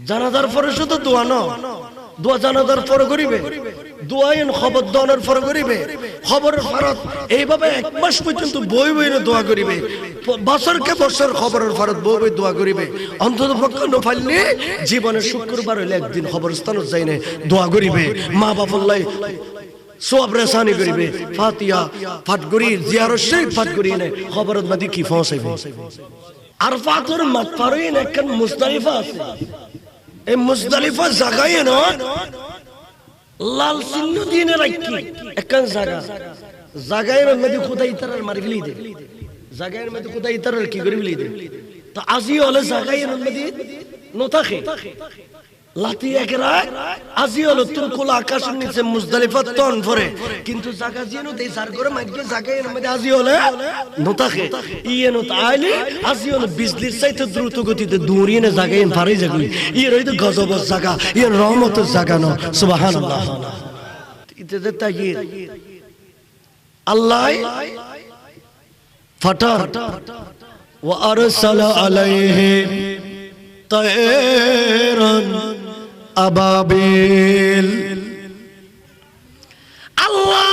জানাজার পরে শুধু দোয়া ন, দোয়া জানাজার পরে করিবে, দোয়াইন খবর দনের পরে করিবে, খবরের ফরত এইভাবে 1 মাস পর্যন্ত বই বই দোয়া করিবে, বছরকে বছর খবরের ফরত বই বই দোয়া করিবে। অন্তত পক্ষে নফাইলে জীবনে শুক্রবার হইলে একদিন খবরস্থানত যাই না দোয়া করিবে, মা বাপল্লাই সোয়াব রেসানি করিবে, ফাতিহা পাঠ করি, জিয়ারত শরীফ পাঠ করি না খবরত মাদি কি পৌঁছাইবে। আর ফাতর মাঠ পারইন একখান মুজদালিফা আছে, এই মুজদালিফা জায়গায় না লাল চিহ্ন দিয়ে রাখি একখান জায়গা, জায়গায় মধ্যে খোদাই তারার মারি ফেলি দে, জায়গায় মধ্যে খোদাই তারার কি করে ফেলি দে। তো আজি হলে জায়গায় মধ্যে নথাকে লাতি একরা, আজি হলো তোর কোলা আকাশের নিচে মুজদালিফা তন পরে, কিন্তু জায়গা যেন দেই সার করে মাইকে জায়গায় মধ্যে আজি হলে নথাকে ইয়ে নতা আইলে আজি হলো বিজলির চাইতে দ্রুত গতিতে দৌড়িয়ে না জায়গায় পারে যাবি। ইয়ে রইতো গজবের জায়গা, ইয়ে রহমতের জায়গা ন, সুবহানাল্লাহ। ইতে তাই আল্লাহ ফাটা ওয়া আরসালা আলাইহি তায়রান আবাবিল। আল্লাহ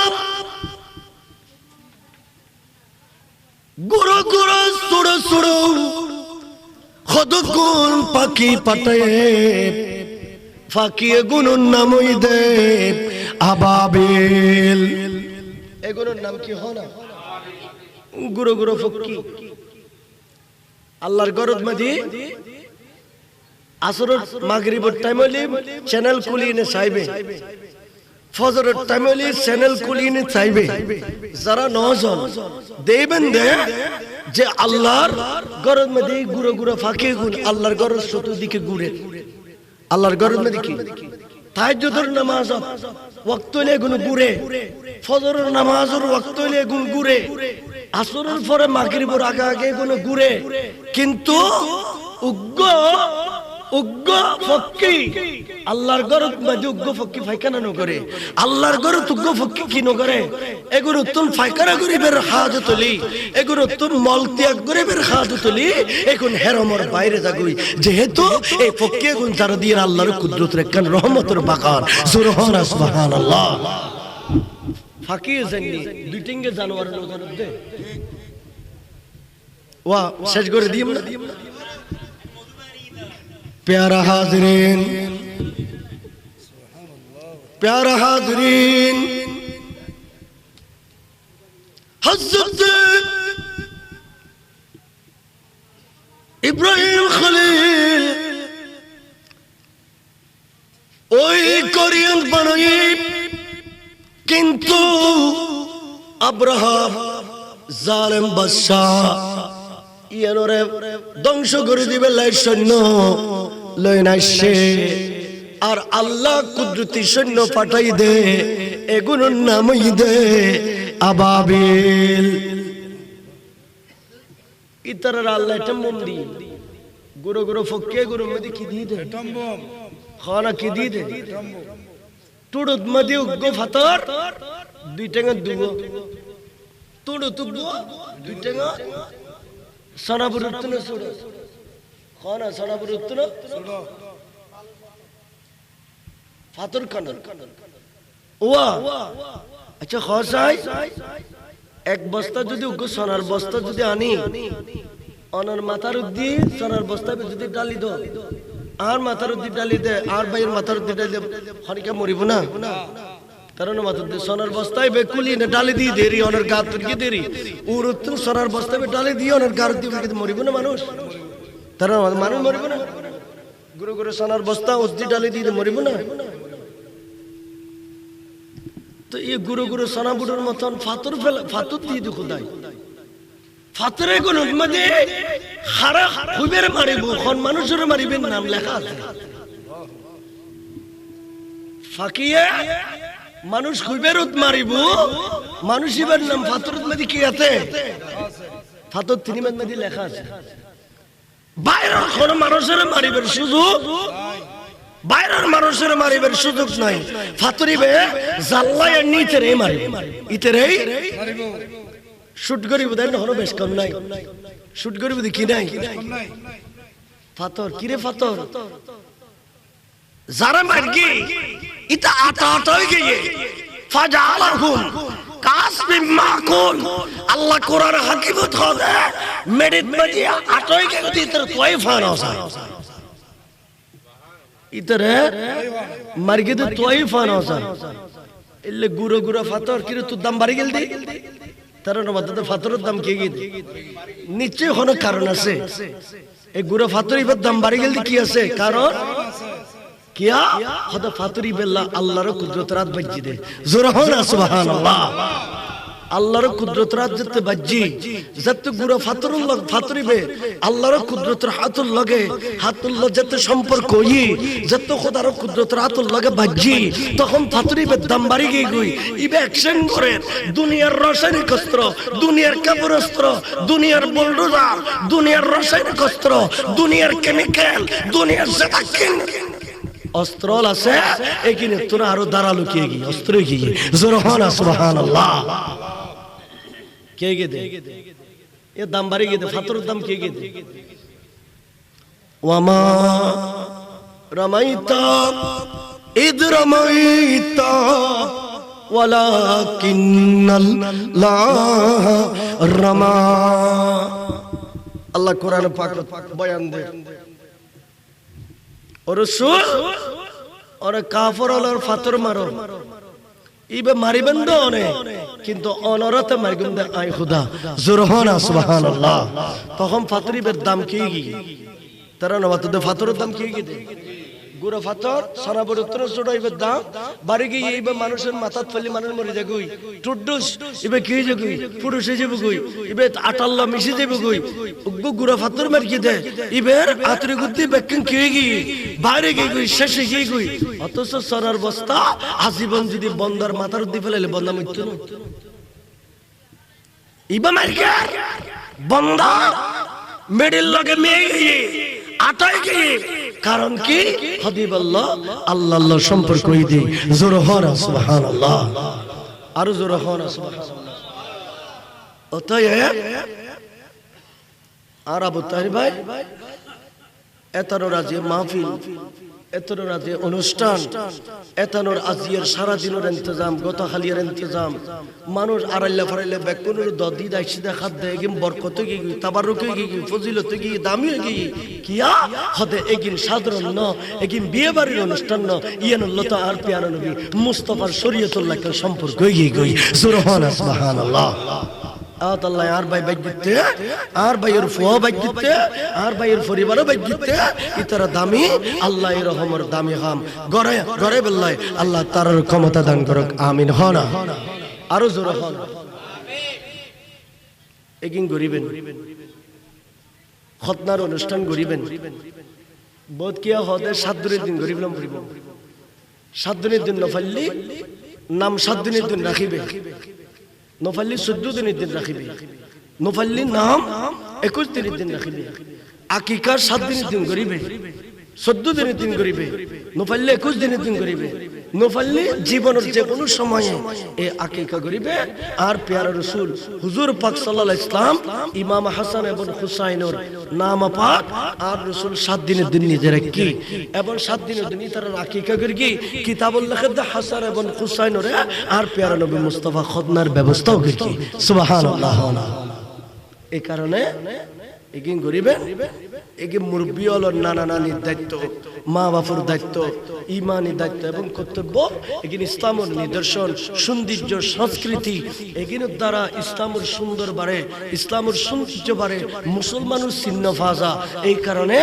গুরু গুরু সুড়ো সুড়ো খদকুন পাখি পাঠায়ে, ফাঁকিয়ে গুনুর নাম দে আবাবিল। এগুলোর নাম কি হয় না গুরু গুরু ফকি। আল্লাহর গরদ মাঝি আসরের মাগরিবের টাইম হইলে চ্যানেল খুলিয়ে চাইবে, ফজরের টাইম হইলে চ্যানেল খুলিয়ে চাইবে। যারা নজন দেবেন দে যে আল্লাহর গরদ মধ্যে গুরু গুরু ফাঁকে গুণ, আল্লাহর গরদ চতুর্দিকে ঘুরে। আল্লাহর গরদ মধ্যে কি তাহাজ্জুদের নামাজ ওয়াক্ত হইলে গুণ ঘুরে, ফজরের নামাজের ওয়াক্ত হইলে গুণ ঘুরে, আসরের পরে মাগরিবের আগে আগে গুণ ঘুরে। কিন্তু উগ্র উগ্র ফকি আল্লাহর গরত মাঝে উগ্র ফকি ফাইখানা নগরে, আল্লাহর গরত উগ্র ফকি কি নগরে। এগুলো তুম ফাইখানা গরিবের হাজত হলি, এগুলো তুম মল ত্যাগ গরিবের হাজত হলি, এখন হেরমর বাইরে যাগুই। যেহেতু এই ফকি এগুন যারা দিয়ে আল্লাহর কুদরত রেখান রহমতের বাগান, সুবহান সুবহানাল্লাহ। ফাঁকি জানি দুই টিঙ্গে জানোয়ার নজর দে ওয়া শেষ করে দিম না। प्यारा हाज़रीन, प्यारा हाज़रीन, हज़रत इब्राहिम खलील ओई कोरियन बनाई, किंतु अब्राहा जालिम बादशाह ইয়ানোরে ধ্বংস করে দিবে লাই সৈন্য লই নাইছে। আর আল্লাহ কুদরতি সৈন্য পাঠাই দে, এগুলোর নামই দে আবাবিল। ইতারা আল্লাহ এটা মন্দি গুরু গুরু ফকে গুরু মধ্যে কি দিয়ে দে টম্বম খানা কি দিয়ে দে টুড়ুত মধ্যে উগ্গ ফাতর দুই টাঙ্গা দুগো টুড়ুত উগ্গ দুই টাঙ্গা সনাবুর উত্তন সুড়ো খানা সনাবুর উত্তন সুড়ো ফাতর কানর ওয়া। আচ্ছা খসাই এক বস্তা যদি উগ্গ সোনার বস্তা যদি আনি অনার মাথার উদ্দি সোনার বস্তা যদি ডালি দো আর মাথার উদ্দি ডালি দে আর ভাইয়ের মাথার উদ্দি ডালি দে হরিকা মরিব না। কারণ মাথার উদ্দি সোনার বস্তায় বেকুলি না ডালি দিয়ে দেরি অনার গাত তুলকে দেরি উর উত্তর সোনার বস্তায় ডালি দিয়ে অনার গাত তুলকে মরিব না মানুষ। তারা মানুষ মরিব না। গুরু গুরু সোনার বস্তা উদ্দি ডালি দিয়ে মরিব না। তো এই গুরু গুরু সোনাবুড়োর মতন ফাতর ফেলা ফাতর দিয়ে দি খোদাই ফাতরে কোন মানে হারা হুবের মারিব কোন মানুষের মারিবেন নাম লেখা আছে ফাকিয়ে মানুষ হুবের উত মারিব মানুষের নাম ফাতরত মধ্যে কি আছে ফাতর তিনি মধ্যে লেখা আছে। বাইরের কোন মানুষের মারিবের সুযোগ বাইরের মানুষের মারিবের সুযোগ নাই। ফাতরিবে জাল্লাই আর নিতেরে মারিব ইতেরেই মারিব শুট করিব দেন হলো বেশ কম নাই শুট করিব কি নাই ফাতর কিরে ফাতর যারা মারগি ইতা আটা আটা হয়ে গিয়ে ফাজালাহুম কাসবিম মাকুল আল্লাহ কোরআন হাকিমত হবে মেডিট বাজি আটা হয়ে গিয়ে ইতর তোই ফানসা ইতর মারগি তো তোই ফানসা ইল্লে গুরো গুরো ফাতর কিরে তুই দাম বাড়ি গেল দি তার মধ্যে ফাতরের দাম কে গিয়ে নিশ্চয় কোনো কারণ আছে এই গুরো ফাতর এবার দাম বাড়ি গেল কি আছে কারণ কিয়া হদা ফাতরি বেল্লা আল্লাহর কুদরত রাত বাজি দে জোরে হন সুবহানাল্লাহ আল্লাহর কুদরত রাত যেতে বাজি যত গুরো ফাতরুল লগ ফাতরিবে আল্লাহর কুদরতের হাতুল লগে হাতুল যেতে সম্পর্ক ই যত খোদার কুদরত রাতুল লগে বাজি তখন ফাতরিবে দাম বাড়ি গই গই ইবে অ্যাকশন করে দুনিয়ার রাসায়নিক অস্ত্র দুনিয়ার কাপড় অস্ত্র দুনিয়ার বুলডোজার দুনিয়ার রাসায়নিক অস্ত্র দুনিয়ার কেমিক্যাল দুনিয়ার জাতাকিন অস্ত্র আছে এখানে তোরা আরো দাঁড়ালো কে গিয়ে অস্ত্র গিয়ে জোরে হন সুবহানাল্লাহ কে গে দে এ দাম বাড়ি গে দে ফাতরের দাম কে গে দে ওয়ামা রামাইতা ইদ রামাইতা ওয়ালাকিন্নাল্লাহ রামা আল্লাহ কোরআন পাক বয়ান দে ও রাসূল ওরে কাফর আর ফাতর মারো ইবে মারিবেন তো অনেক কিন্তু অনরতে মারিবেন দে আই খুদা জোরে হন সুবহানাল্লাহ তখন ফাতরিবের দাম কি গি তারা নবাতে ফাতরের দাম কি গি দে গুড়া ফাতর সারা বড় উত্তর চড়াইবের দাম বাড়ি গিয়ে ইবে মানুষের মাথাত ফেলি মানুষ মরে যায় গই টুডুস ইবে কি যে গই পুরুষে যাবে গই ইবে আটাল্লা মিশে যাবে গই উগ্গু গুড়া ফাতর মার কি দে ইবের আতরি গুদ্দি বেকিং কি গি বাইরে গই গই শেষে গই গই অতস সরার বস্তা আজীবন যদি বন্দার মাথার দি ফেলালে বন্দা মৃত্যু না ইবে মারকে বন্দা মেডেল লগে মেয়ে গই আটাই গই কারণ কি হাবিব আল্লাহ আল্লাহ সম্পর্ক হই দি জোরে হন সুবহানাল্লাহ আর জোরে হন সুবহানাল্লাহ অতএব আর আবু তাহের ভাই এতানোর আজ মাহফিল এতানোর আজ অনুষ্ঠান এতানোর আজিয়ার সারা দিনের ইন্তজাম গত হালিয়ার ইন্তজাম মানুষ আড়াইলা ফাড়াইলা বেকুনের দদি দাইসিদা খাদ দেয় এগিন বরকত গিয়ে তাবারুকে গিয়ে ফজিলত গিয়ে দামি গিয়ে কিয়া হদে এগিন সাধারণ ন এগিন বিয়ে বাড়ির অনুষ্ঠান ন ইয়ানুল্লাহ আর পিয়ানো নবী মুস্তাফার শরীয়তুল্লাহ সম্পর্ক গিয়ে গই সুবহানাল্লাহ সুবহানাল্লাহ আল্লাহ আর ভাই বাইক দিতে আর ভাইয়ের ফুয়া বাইক দিতে আর ভাইয়ের পরিবারও বাইক দিতে ইতারা দামি আল্লাহ এর রহমর দামি হাম গরে গরে বললাই আল্লাহ তার ক্ষমতা দান করুক আমিন হনা আরো জোরে হন একিন গরিবেন খতনার অনুষ্ঠান গরিবেন বোধ কিয়া হদে 7 দিনের দিন গরিবলাম করিব 7 দিনের দিন নফাল্লি নাম 7 দিনের দিন রাখিবে নফাল্লি 14 দিনের দিন রাখিবে নফাল্লি নাম 21 দিনের দিন রাখিবে আকিকার 7 দিনের দিন করিবে 14 দিনের দিন করিবে নফাল্লি 21 দিনের দিন করিবে নফাল্লি জীবনের যে কোনো সময়ে এই আকিকা করিবে আর প্যারা রাসূল হুজুর পাক সাল্লাল্লাহু আলাইহি ইসলাম ইমাম হাসান এবং হুসাইনের নাম পাক আর রাসূল 7 দিনের দিন নিজে রাখি এবং 7 দিনের দিন তারা আকিকা করি কিতাবুল্লাহ খদ হাসান এবং হুসাইনের আর প্যারা নবী মুস্তাফা খদনার ব্যবস্থাও করি সুবহানাল্লাহ এই কারণে এগিন গরিবেন এগিন মুরব্বী হলো নানা নানির দায়িত্ব মা বাপুর দায়িত্ব ইমানি দায়িত্ব এবং কর্তব্য এগিন ইসলামের নিদর্শন সৌন্দর্য সংস্কৃতি এগিনের দ্বারা ইসলামের সুন্দর বাড়ে ইসলামের সৌন্দর্য বাড়ে মুসলমানের চিহ্ন ফাজা এই কারণে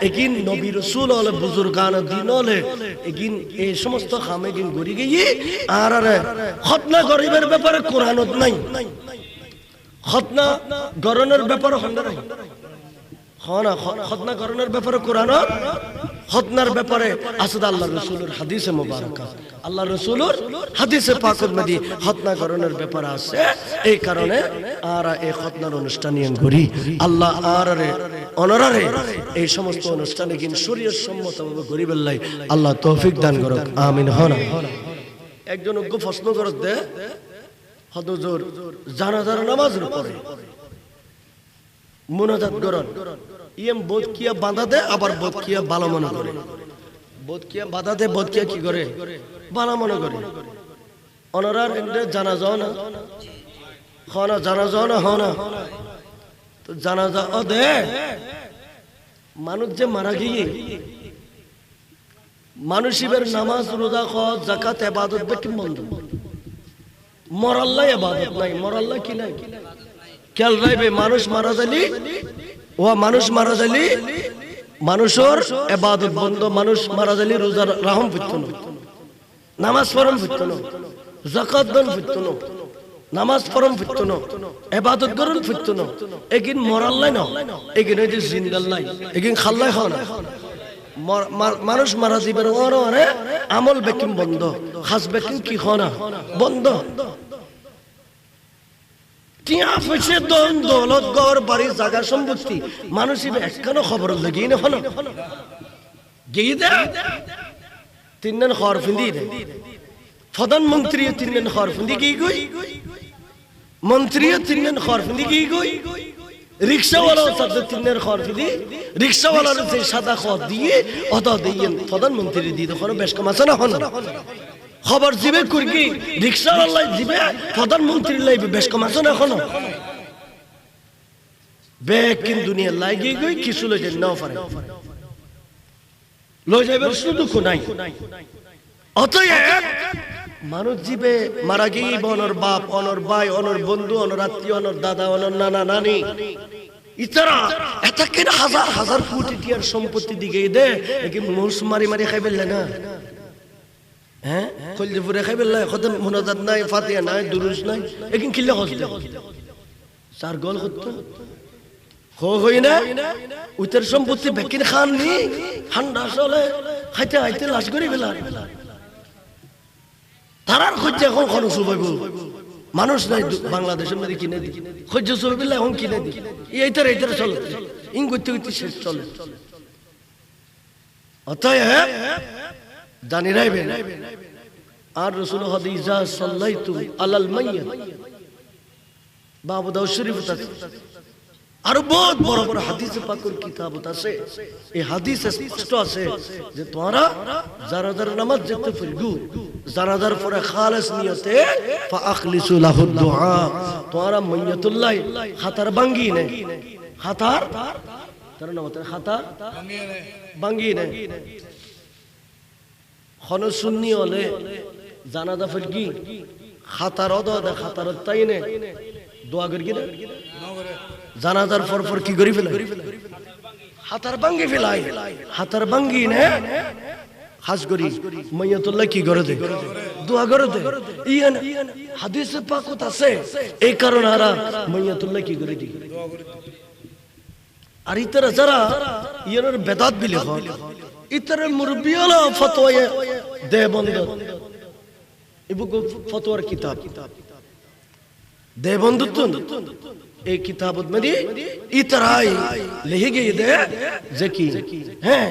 এগিন নবী রাসূল হলে বুজুর্গান দিন হলে এগিন এই সমস্ত খাম এগিন গড়ি গিয়ে আর খতনা গরিবের ব্যাপারে কোরআনত নাই খতনা গরনের ব্যাপারে হন্ডারাই হনা খতনা গরনের ব্যাপারে কোরআন খতনার ব্যাপারে আসদ আল্লাহ রাসূলের হাদিসে মুবারাকা আল্লাহ রাসূলের হাদিসে পাকের মধ্যে খতনা গরনের ব্যাপারে আছে এই কারণে আর এই খতনার অনুষ্ঠান নিয়ে করি আল্লাহ আর অনরারে এই সমস্ত অনুষ্ঠানে কিন শরীয়ত সম্মতভাবে গরিবেল্লাই আল্লাহ তৌফিক দান করুক আমিন হনা একজন অজ্ঞ প্রশ্ন করত দে হদজুর জানাজার নামাজের পরে মুনাজাত করেন ইয়েম বোধ কিয়া বাঁধা দেয় আবার বোধ কিয়া ভালো মনে করে বোধকিয়া বাধাতে বোধকিয়া কি করে বালা মনে করে অনরার জানা যাও না হনা জানা যাও না হনা তো জানা যা ও দে মানুষ যে মারা গিয়ে মানুষের নামাজ রোজা হজ যাকাত ইবাদত কি বন্ধ মরাল্লাহ ইবাদত নাই মরাল্লাহ কি নাই খেয়াল রাখবে মানুষ মারা যালি ও মানুষ মারা যালি মানুষের ইবাদত বন্ধ মানুষ মারা যালি রোজা রাহম ফিরতো না নামাজ পড়ন ফিরতো না যাকাত দান ফিরতো না নামাজ পড়ন ফিরতো না ইবাদত করন ফিরতো না একিন মরাল্লাহ না একিন এই যে জিন্দাল্লাহ একিন খাল্লাহ হয় না মানুষ মারা যাবে ওরে আমল বেকিম বন্ধ খাস বেকিম কি হয় না বন্ধ টিয়া পয়সা দন দৌলত গড় বাড়ি জায়গা সম্পত্তি মানুষ একখানো খবর লাগি না হলো গিয়ে দে তিনজন খবর ফিন্দি দে প্রধানমন্ত্রী তিনজন খবর ফিন্দি গিয়ে গই মন্ত্রী তিনজন খবর ফিন্দি গিয়ে গই রিক্সাওয়ালা সাথে তিনজন খবর ফিন্দি রিক্সাওয়ালার যে সাদা খবর দিয়ে অত দিয়ে প্রধানমন্ত্রী দিয়ে তখন বেশ কম আছে না হলো খবর দিবে কুরকি রিক্সাওয়ালা দিবে প্রধানমন্ত্রী লাইবে বেশ কম আছে না এখনো বেকিন দুনিয়া লাগি গই কিছু লই যায় না পারে লই যাইবার সুযোগ নাই অতএব মানুষ জীবে মারা গিয়ে অনর বাপ অনর ভাই অনর বন্ধু অনর আত্মীয় অনর দাদা অনর নানা নানি ইতারা এতকেন হাজার হাজার কোটি টিয়ার সম্পত্তি দিকে দে কি মুস মারি মারি খাইবেলে না হ্যাঁ কলজপুরে খাইবেলে কত মুনাজাত নাই ফাতিহা নাই দুরুস নাই একিন কিল্লা হসতে চার গোল করতে হই না উত্তর সম্পত্তি বেকিন খান নি ঠান্ডা চলে খাইতে খাইতে লাশ করে ফেলা তারার খোঁজে এখন খরচ হইব মানুষ নাই বাংলাদেশের মধ্যে কিনে দি খোঁজ ছবি পেলে এখন কিনে দি এইটার এইটার চলে ইং করতে করতে শেষ চলে অতএব জানি রাখবেন আর রাসূল হাদিসা সাল্লাইতু আলাল মাইয়্যিত বাবু দাউদ শরীফ আর বহুত বড় বড় হাদিস পাকের কিতাব আছে এই হাদিসে স্পষ্ট আছে যে তোমরা জানাজার নামাজ যেতে পড়গু জানাজার পরে খালেস নিয়তে ফাখলিসু লাহু দুআ তোমরা মাইয়াতুল্লাহ খাতার ভাঙ্গি নে খাতার তার নাম হতে খাতার ভাঙ্গি নে খন সুন্নি হলে জানাজা পড়গি খাতার অদা খাতার তাইনে দোয়া করি না জানাজার পর কি করি ফেলে হাতার ভাঙ্গি ফেলাই হাতার ভাঙ্গি নে খাস করি মাইয়াতুল্লাহ কি করে দে দোয়া করে দে ইয়ান হাদিসে পাকত আছে এই কারণে আরা মাইয়াতুল্লাহ কি করে দি আর ইতরা যারা ইয়ানের বেদাত বিলে হয় ইতরা মুরব্বিয়ালা ফতোয়া দে বন্ধ ইবুক ফতোয়ার কিতাব দে বন্ধুত্ব এই কিতাবত মধ্যে ইতরাই লিখে গিয়ে দে যে কি হ্যাঁ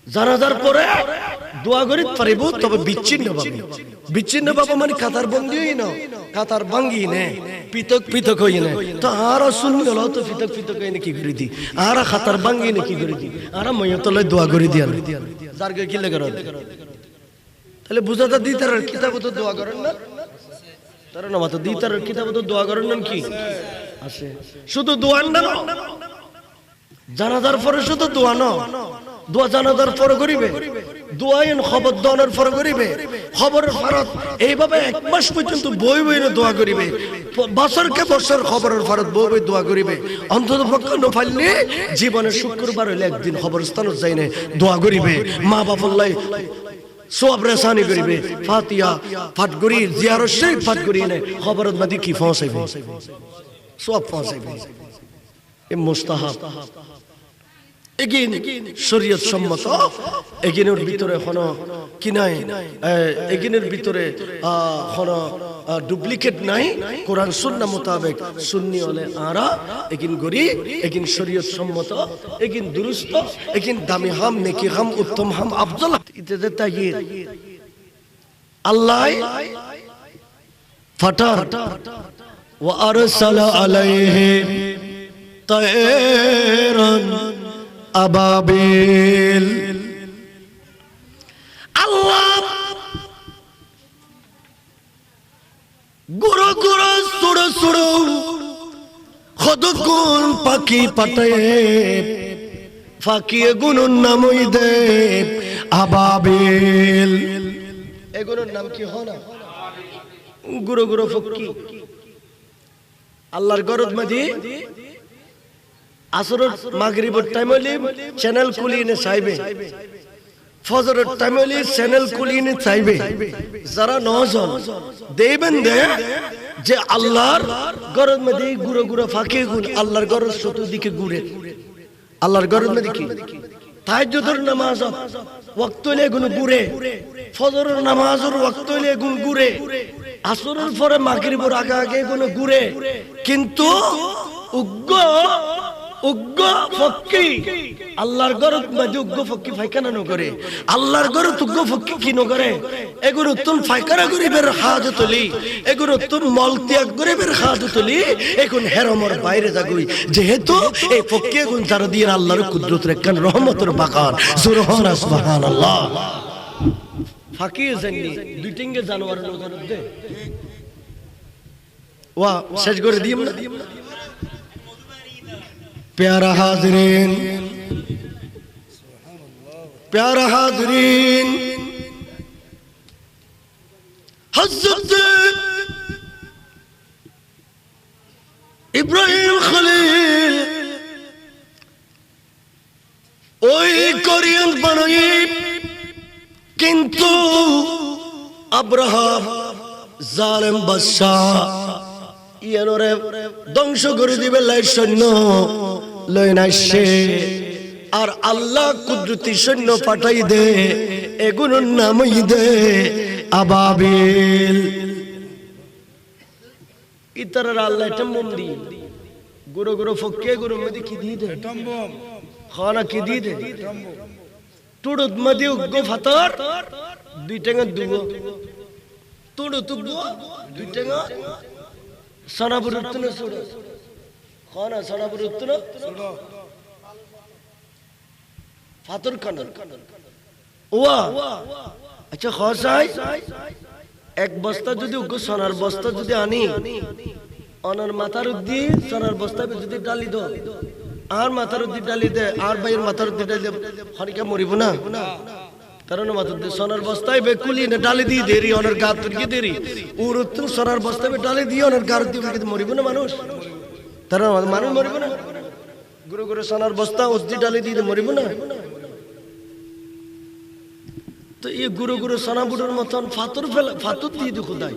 জানাজার পরে দোয়া করি পারিব তবে বিচ্ছিন্ন বাবা মানে কাতার বন্দিই না কাতার ভাঙ্গি নে পৃথক পৃথক হই না তো আর শুনি হলো তো পৃথক পৃথক হই না কি করে দি আর খাতার ভাঙ্গি না কি করে দি আর মাইয়াতুল্লাহ দোয়া করে দিয়া যার কি লাগে তাহলে বুঝাতা দি তার কিতাবত দোয়া করেন না তার নাম তো দি তার কিতাবত দোয়া করেন না কি আছে শুধু দোয়া না জানাজার পরে শুধু দোয়া না দোয়া জানাজার পরে করিবে দোয়াইন খবর দানের পরে করিবে খবরের ফরত এইভাবে এক মাস পর্যন্ত বই বই দোয়া করিবে বছরকে বছর খবরের ফরত বই বই দোয়া করিবে অন্তত পক্ষে নফাইলে জীবনের শুক্রবার হইলে একদিন খবরস্থানত যাই না দোয়া করিবে মা বাপল্লাই সওয়াব রেসানি করিবে ফাতিহা পাঠ করি জিয়ারত শরীফ পাঠ করি নে খবরত মধ্যে কি পৌঁছাইবে সওয়াব পৌঁছাইবে এ মুস্তাহাব এগিন শরীয়ত সম্মত এগিনের ভিতরে কোনো কি নাই এগিনের ভিতরে কোনো ডুপ্লিকেট নাই কোরআন সুন্নাহ মোতাবেক সুন্নি হলে আরা এগিন গরি এগিন শরীয়ত সম্মত এগিন দুরুস্ত এগিন দামি হাম নেকি হাম উত্তম হাম আফজল ইত্যাদি তাগির আল্লাহ ফাটা ওয়া আরসালা আলাইহিম তায়রান আবাবিল ফাঁকি পাঠায়ে ফাঁকিয়ে গুনুর নাম ওই দে আবাবিল। এগুলোর নাম কি হয় না? গুরু গুরু ফকি। আল্লাহর গরদ মাঝি আসরের মাগরিবের টাইম হইলে চ্যানেল খুলিয়ে চাইবে, ফজরের টাইম হইলে চ্যানেল খুলিয়ে চাইবে। যারা নজন দেবেন দে যে আল্লাহর গরদ মাঝি গুরু গুরু ফাঁকি গুণ আল্লাহর গরদ চতুর্দিকে ঘুরে। আল্লাহর গরদ মাঝি কি তাহাজ্জুদের নামাজ ওয়াক্ত হইলে গুণ ঘুরে, ফজরের নামাজের ওয়াক্ত হইলে গুণ ঘুরে, আসরের পরে মাগরিবের আগে আগে গুণ ঘুরে। কিন্তু উগ্র উগ্র ফকি আল্লাহর গরত মাঝে উগ্র ফকি ফাইখানা নগরে, আল্লাহর গরত উগ্র ফকি কি নগরে? এগুলো তুম ফাইখানা গরিবের হাজত হলি, এগুলো তুম মল ত্যাগ গরিবের হাজত হলি। এখন হেরমর বাইরে যাগুই যেহেতু এই ফকি এগুন যারা দিয়ে আল্লাহর কুদরত রেখান রহমতের বাগান সুবহান সুবহানাল্লাহ। ফাঁকি জানি দুই তিনটে জানোয়ার নজর দে ওয়া শেষ করে দিম না। प्यारा हाज़रीन, प्यारा हाज़रीन, हज़रत इब्राहिम खलील ओई कोरियन बनाई किंतु अब्राहा जालिम बादशाह ইয়ানোরে ধ্বংস করে দিবে লাই সৈন্য লই নাইছে। আর আল্লাহ কুদরতি সৈন্য পাঠাই দে এগুলোর নামই দে আবাবিল। ইতারা আল্লাহ এটা মন্দি গুরু গুরু ফকে গুরু মদি কি দি দে খানা কি দি দে টুড়ুত মদি উগ্গ ফাতর দুই টাঙ্গা দুগো টুড়ুত উগ্গ দুই টাঙ্গা সনাবুর উত্তর সুড়ো খানা সনাবুর উত্তর সুড়ো ফাতর কানর ওয়া। আচ্ছা খসাই এক বস্তা যদি উগ্র সোনার বস্তা যদি আনি অনার মাথার উদ্দি সোনার বস্তা যদি ডালি দো আর মাথার উদ্দি ডালি দে আর ভাইয়ের মাথার উদ্দি ডালি দে হরিকা মরিব না? কারণ মাথার উদ্দি সোনার বস্তায় বেকুলি না ডালি দিয়ে দেরি অনার গাত তুলকে দেরি ওর উত্তর সোনার বস্তায় ডালি দিয়ে অনার গাত তুলকে মরিব না মানুষ? তারা মানুষ মরিব না? গুরু গুরু সোনার বস্তা উদ্দি ডালি দিয়ে মরিব না? তো এই গুরু গুরু সোনাবুড়োর মতন ফাতর ফেলা ফাতর দিয়ে দি খোদাই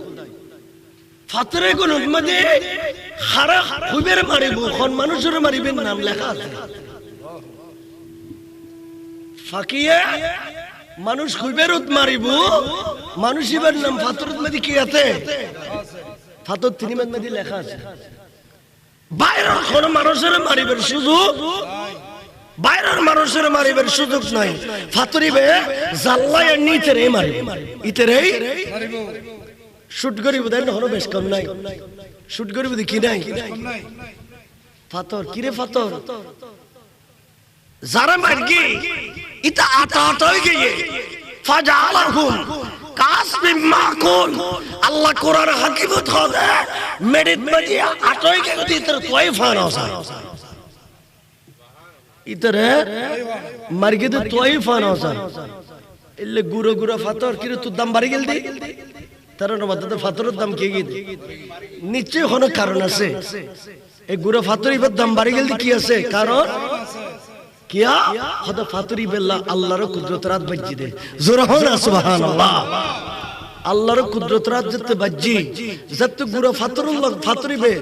ফাতরে কোন মানে হারা হুবের মারিব কোন মানুষের মারিবেন নাম লেখা আছে। ফাকিয়ে মানুষ হুবের মারিব মানুষ ইবার নাম ফাতরত মধ্যে কি আছে? ফাতর তিনি মধ্যে লেখা আছে। বাইরের কোন মানুষের মারিবের সুযোগ বাইরের মানুষের মারিবের সুযোগ নাই। ফাতরিবে জাল্লাই নিতে রে মারিব ইতেরে মারিব শুট করিব দেন হলো বেশ কম নাই শুট করিব কি নাই ফাতর কিরে ফাতর যারা মারগি ইতা আটা আটা হয়ে গিয়ে ফাজালাহুম কাসবিম মাকুল। আল্লাহ কোরআন হাকিমত হবে মেডিট মাজি আটা হয়ে গিয়ে ইতর তোই ফানসা ইতরে মারগে তো তোই ফানসা ইল্লে গুরু গুরু ফাতর কিরে তুই দাম বাড়ি গেল দি তার মধ্যে ফাতরের দাম কে গিয়ে নিশ্চয় কোনো কারণ আছে। এই গুরু ফাতরি দাম বাড়ি গেল কি আছে কারণ কিয়া হয়তো ফাতরি বেল্লা আল্লাহর কুদরত রাত বাজি দে জোরে হন সুবহানাল্লাহ। আল্লাহর কুদরত রাত যেতে বাজি যত গুরু ফাতরুল লগ ফাতরিবে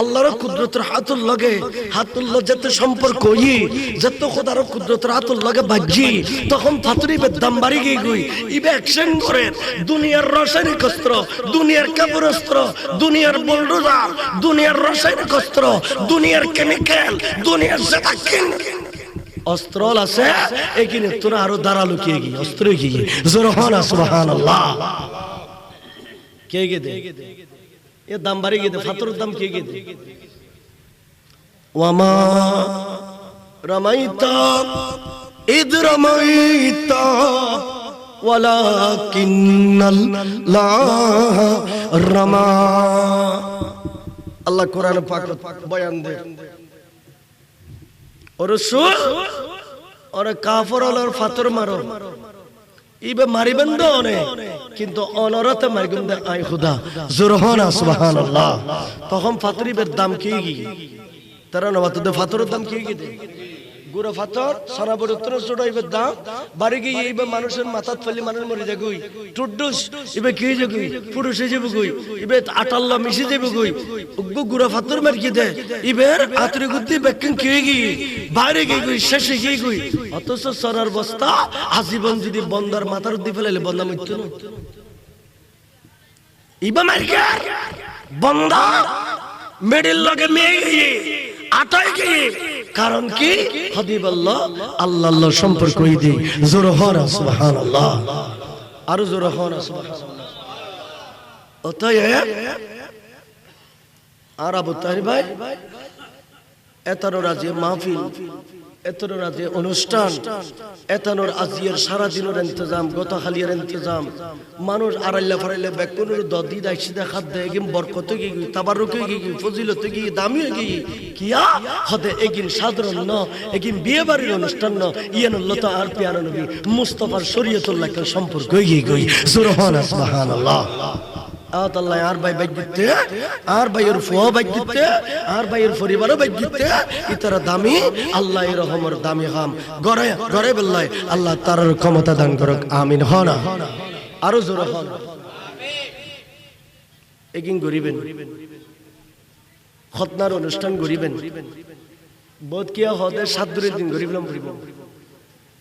আল্লাহর কুদরতের হাতুল লগে হাতুল যেতে সম্পর্ক ই যত খোদার কুদরত রাতুল লগে বাজি তখন ফাতরিবে দাম বাড়ি গই গই ইবে অ্যাকশন করে দুনিয়ার রাসায়নিক অস্ত্র দুনিয়ার কাপড় অস্ত্র দুনিয়ার বুলডোজার দুনিয়ার রাসায়নিক অস্ত্র দুনিয়ার কেমিক্যাল দুনিয়ার জাতাকিন অস্ত্র আছে এখানে তোরা আরো দাঁড়ালো কে গিয়ে অস্ত্র গিয়ে জোরে হন সুবহানাল্লাহ। কে গে দে এ দাম বাড়ি গে দে ফাতরের দাম কে গে দে ওয়ামা রামাইতা ইদ রামাইতা ওয়ালাকিন্নাল্লাহ রামা। আল্লাহ কোরআন পাক বয়ান দে ও রাসূল ওরে কাফর হলার ফাতর মারো ইবে মারিবেন তো অনেক কিন্তু অনরতে মারিবেন দে আই খুদা জোরহানা সুবহানাল্লাহ তখন ফাতরিবের দাম কি তারা নবাতে ফাতরের দাম কি দে গুড়া ফাতর সারা বড়তর ছোটাইবের দাম বাড়ি গিয়ে ইবে মানুষের মাথাত ফেলি মানুষ মরে যাগুই টুডুস ইবে কি যাগুই পুরুষে যাবে গই ইবে আটাল্লা মিশে যাবে গই উগ্গু গুড়া ফাতর মার কি দে ইবের আতরি গুদ্দি বেকন কি গই বাইরে গই গই শেষে গই গই অতস সরার বস্তা আজীবন যদি বন্দার মাথার দি ফেলালে বন্দা মৃত্যু না ইবে মারকে বন্দা মেডেল লগে মেয়ে গই আটাই গই কারণ কি হাবিব আল্লাহ আল্লাহ সম্পর্ক হইদি জোরহানা সুবহানাল্লাহ আর জোরহানা সুবহানাল্লাহ অতএব আর আবু তাহের ভাই এতানোর আজ মাহফিল এতানোর আজ অনুষ্ঠান এতানোর আজিয়ের সারা দিনের ইন্তজাম গত হালিয়ার ইন্তজাম মানুষ আড়াইলা ফাড়াইলা বেকুনের দদি দাইসিদা খাদ দেয় এগিন বরকত গিয়ে তাবারুকে গিয়ে ফজিলত গিয়ে দামি গিয়ে কিয়া হদে এগিন সাধারণ ন এগিন বিয়ে বাড়ির অনুষ্ঠান ন ইয়ানুল্লাহ আর পিয়ানো নবী মুস্তাফার শরীয়তুল্লাহ সম্পর্ক গিয়ে গই সুবহানাল্লাহ সুবহানাল্লাহ আল্লাহ আর ভাই বাইক দিতে আর ভাইয়ের ফুয়া বাইক দিতে আর ভাইয়ের পরিবারও বাইক দিতে ইতারা দামি আল্লাহ এর রহমর দামি হাম গরে গরে বললাই আল্লাহ তার ক্ষমতা দান করুক আমিন হনা আরো জোরে হন একিন গরিবেন খতনার অনুষ্ঠান গরিবেন বোধ কিয়া হদে 7 দিনের দিন গরিবলাম গরিব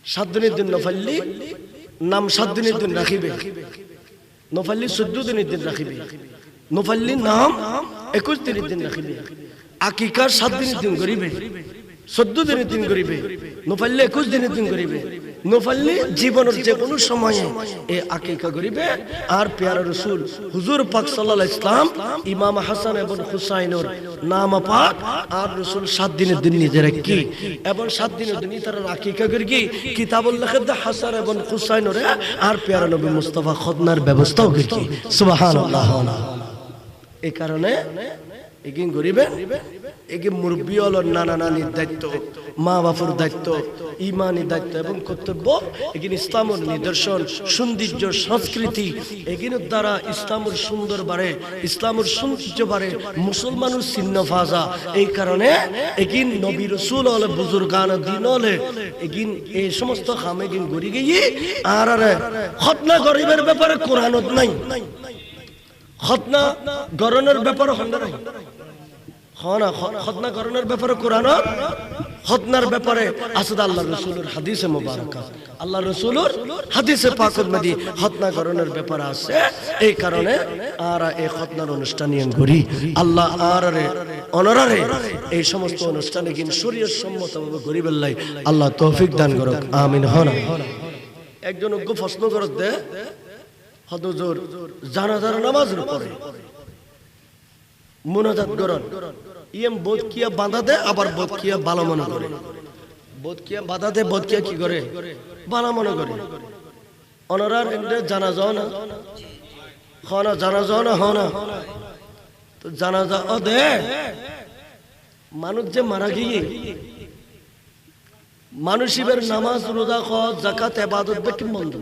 7 দিনের দিন নফাল্লি নাম 7 দিনের দিন রাখিবে নফাল্লি 14 দিনের দিন রাখিবে নফাল্লি নাম 21 দিনের দিন রাখিবে আকিকার 7 দিনের দিন করিবে 14 দিনের দিন করিবে নফাল্লি 21 দিনের দিন করিবে নফাল্লি জীবনের যে কোনো সময়ে এই আকিকা করিবে আর প্যারা রাসূল হুজুর পাক সাল্লাল্লাহু আলাইহি ইসলাম ইমাম হাসান এবং হুসাইনের নাম পাক আর রাসূল 7 দিনের দিন নিজে রাখি এবং 7 দিনের দিন তারা আকিকা করি কিতাবুল্লাহ খদ হাসান এবং হুসাইনের আর প্যারা নবী মুস্তাফা খদনার ব্যবস্থাও করি সুবহানাল্লাহ এই কারণে এগিন গরিবেন এগিন মুরব্বী হলো নানা নানির দায়িত্ব মা বাপুর দায়িত্ব ইমানি দায়িত্ব এবং কর্তব্য এগিন ইসলামের নিদর্শন সৌন্দর্য সংস্কৃতি এগিনের দ্বারা ইসলামের সুন্দর বাড়ে ইসলামের সৌন্দর্য বাড়ে মুসলমানের চিহ্ন ফাজা এই কারণে এগিন নবী রাসূল হলে বুজুর্গান দিন হলে এগিন এই সমস্ত খাম এগিন গড়ি গিয়ে আর খতনা গরিবের ব্যাপারে কোরআনত নাই খতনা গরনের ব্যাপারে হন্ডারাই হনা খতনা গরনের ব্যাপারে কোরআন খতনার ব্যাপারে আসদ আল্লাহ রাসূলের হাদিসে মুবারাকা আল্লাহ রাসূলের হাদিসে পাকের মধ্যে খতনা গরনের ব্যাপারে আছে এই কারণে আর এই খতনার অনুষ্ঠান নিয়ে করি আল্লাহ আর অনরারে এই সমস্ত অনুষ্ঠানে কিন শরীয়ত সম্মতভাবে গরিবেল্লাই আল্লাহ তৌফিক দান করুক আমিন হনা একজন অজ্ঞ প্রশ্ন করত দে হদুজুর জানাজার নামাজের পরে মুনাজাত করেন ইয়েম বোধ কিয়া বাঁধা দে আবার বোধ কিয়া ভালো মনে করে বোধ কিয়া বাঁধা দে বোধ কিয়া কি করে ভালো মনে করে অনরার জানাজাও না হনা জানাজাও না হনা তো জানাজা ও দে মানুষ যে মারা গিয়ে মানুষের নামাজ রোজা হজ যাকাত ইবাদত কি বন্ধ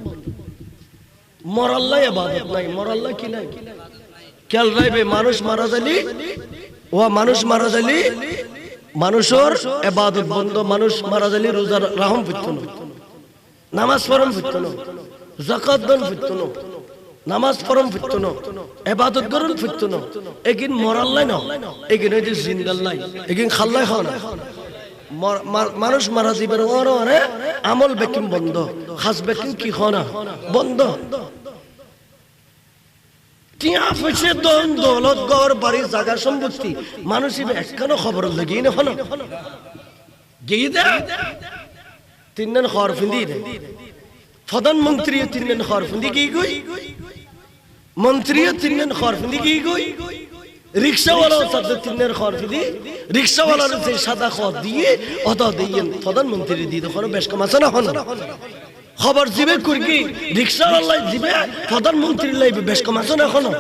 মরাল্লাহ ইবাদত নাই মরাল্লাহ কি নাই খেয়াল রাখবে মানুষ মারা যালি ও মানুষ মারা যালি মানুষের ইবাদত বন্ধ মানুষ মারা যালি রোজা রাহম ফিরতো না নামাজ পড়ম ফিরতো না যাকাত দান ফিরতো না নামাজ পড়ম ফিরতো না ইবাদত করন ফিরতো না একিন মরাল্লাহ না একিন এই যে জিন্দাল্লাহ একিন খাল্লাহ হয় না মানুষ মারা যাবে ওরে আমল বেকিম বন্ধ খাস বেকিম কি হনা বন্ধ টিয়া পয়সা দন দৌলত গড় বাড়ি জায়গা সম্পত্তি মানুষ একখানো খবর লাগি না হলো গিয়ে দে 3 দিন খর ফিন্দি দে প্রধানমন্ত্রী 3 দিন খর ফিন্দি গই গই মন্ত্রী 3 দিন খর ফিন্দি গই গই রিকশাওয়ালা সাথে 3 দিন খর ফিন্দি রিকশাওয়ালার যে সাদা খর দিয়ে অত দেন প্রধানমন্ত্রী দিয়ে তখন বেশ কম আছে না হলো খবর জিবে কুরকি রিকশাওয়ালা জিবে প্রধানমন্ত্রী লাইবে বেশ কম আছে না এখনো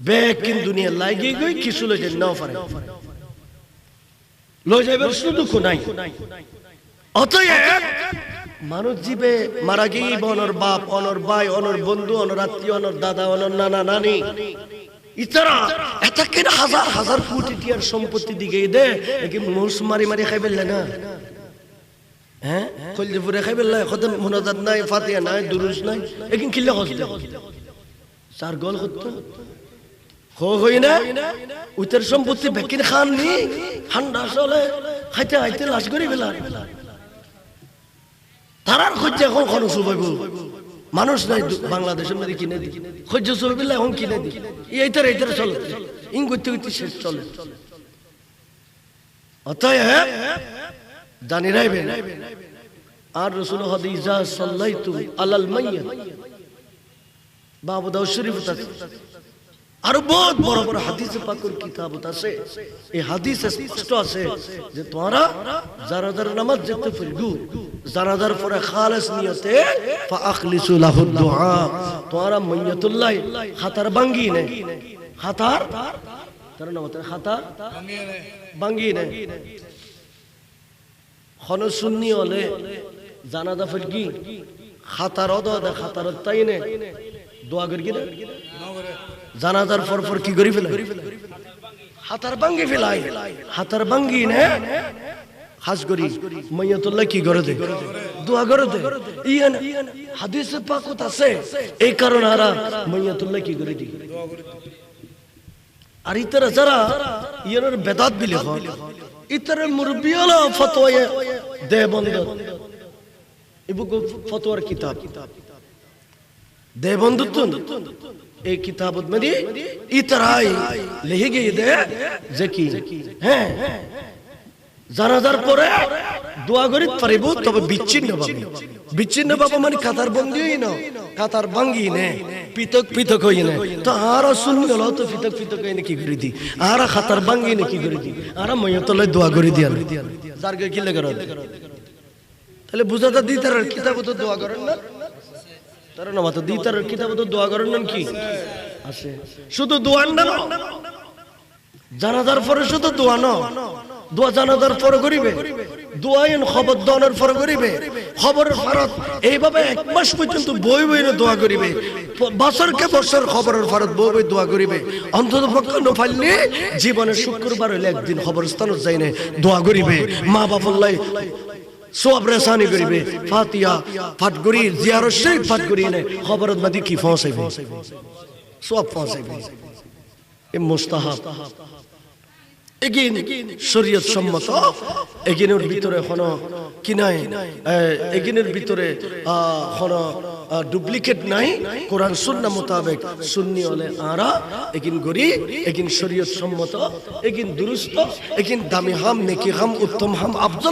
বেকিন দুনিয়া লাগি গই কিছু লগে নাও পারে লই যাইবার সুযোগ নাই। অতএব মানুষ জীবে মারা গিয়ে অনর বাপ, অনর ভাই, অনর বন্ধু, অনর আত্মীয়, অনর দাদা, অনর নানা নানি ইতারা এতকেন হাজার হাজার কোটি টিয়ার সম্পত্তি দিকে দে কি মুস মারি মারি খাই ফেললে না? হ্যাঁ, কলজপুরে খাই ফেললে কত মুনাজাত নাই, ফাতিহা নাই, দুরুস নাই, একিন কিল্লা হস দে চার গল করতো হই না উতের সম্পত্তি বেকিন খান নি ঠান্ডা চলে খাইতে খাইতে লাশ করে ফেলা তারার খোঁজে এখন খরচ হইব মানুষ নাই বাংলাদেশের মধ্যে কিনে দি খোঁজ ছবি পেলে এখন কিনে দি এইটার এইটার চলে ইং করতে করতে শেষ চলে। অতএব জানি রাখবেন আর রাসূল হাদিসা সাল্লাইতু আলাল মাইয়্যিত বাবু দাউদ শরীফ আরো বহুত বড় বড় হাদিস পাকের কিতাব আছে। এই হাদিসে স্পষ্ট আছে যে তোমরা জানাজার নামাজ যেতে পড়গু জানাজার পরে খালেস নিয়তে ফাখলিসু লাহু দুআ তোমরা মাইয়াতুল্লাহ খাতার ভাঙ্গি নে খাতার তার নাম হতে খাতার ভাঙ্গি নে খন সুন্নি হলে জানাজা ফড়গি খাতার অদা খাতার তাইনে দোয়া করি না জানাজার পর কি করি ফেলে হাতার ভাঙ্গি ফেলাই হাতার ভাঙ্গি নে খাস করি মাইয়াতুল্লাহ কি করে দে দোয়া করে দে ইয়ান হাদিসে পাকত আছে এই কারণে আরা মাইয়াতুল্লাহ কি করে দি আর ইতরা যারা ইয়ানের বেদাত বিলে হয় ইতরা মুরব্বি হলো ফতোয়া দে বন্ধ ইবুক ফতোয়ার কিতাব দে বন্ধুত্ব এই কিতাবত মধ্যে ইতরাই লিখে গিয়ে দে যে কি হ্যাঁ জানাজার পরে দোয়া করি পারিব তবে বিচ্ছিন্ন ভাবে মানে কাতার বন্দিই না কাতার ভাঙ্গি নে পৃথক পৃথক হই না তো আর শুনি হলো তো পৃথক পৃথক হই না কি করে দি আর খাতার ভাঙ্গি নে কি করে দি আর মাইয়াতুল্লাহ দোয়া করে দিয়া যার কি লাগে তাহলে বুঝাতা দি তার কিতাবত দোয়া করেন না তার নাম তো দি তার কিতাবত দোয়া করেন না কি আছে শুধু দোয়া না জানাজার পরে শুধু দোয়া না দোয়া জানাজার পরে করিবে দোয়াইন খবর দানের পরে করিবে খবরের ফরত এইভাবে এক মাস পর্যন্ত বই বই দোয়া করিবে বছরকে বছর খবরের ফরত বই বই দোয়া করিবে অন্তত পক্ষে নফাইলে জীবনের শুক্রবার হইলে একদিন খবরস্থানত যাই না দোয়া করিবে মা বাপল্লাই সওয়াব রেসানি করিবে ফাতিহা পাঠ করি জিয়ারত শরীফ পাঠ করি নে খবরত মাদি কি পৌঁছাইবে সওয়াব পৌঁছাইবে এ মুস্তাহাব এগিন শরীয়ত সম্মত এগিনের ভিতরে কোনো কি নাই এগিনের ভিতরে কোনো ডুপ্লিকেট নাই কোরআন সুন্নাহ মোতাবেক সুন্নি হলে আরা এগিন গরি এগিন শরীয়ত সম্মত এগিন দুরুস্ত এগিন দামি হাম নেকি হাম উত্তম হাম আফজল